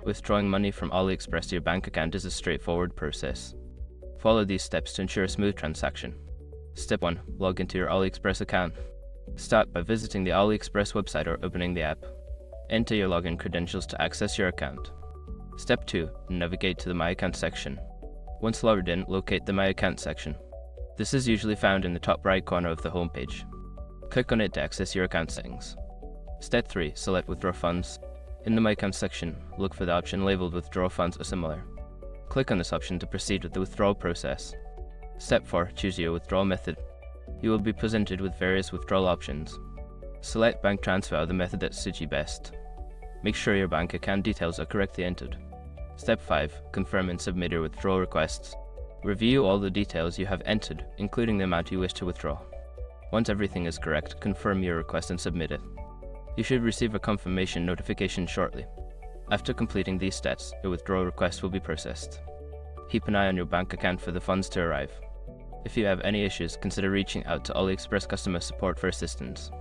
Withdrawing money from AliExpress to your bank account is a straightforward process. Follow these steps to ensure a smooth transaction. Step 1. Log into your AliExpress account. Start by visiting the AliExpress website or opening the app. Enter your login credentials to access your account. Step 2. Navigate to the My Account section. Once logged in, locate the My Account section. This is usually found in the top right corner of the homepage. Click on it to access your account settings. Step 3. Select Withdraw Funds. In the My Account section, look for the option labeled Withdraw Funds or similar. Click on this option to proceed with the withdrawal process. Step 4. Choose your withdrawal method. You will be presented with various withdrawal options. Select Bank Transfer or the method that suits you best. Make sure your bank account details are correctly entered. Step 5. Confirm and submit your withdrawal requests. Review all the details you have entered, including the amount you wish to withdraw. Once everything is correct, confirm your request and submit it. You should receive a confirmation notification shortly. After completing these steps, your withdrawal request will be processed. Keep an eye on your bank account for the funds to arrive. If you have any issues, consider reaching out to AliExpress customer support for assistance.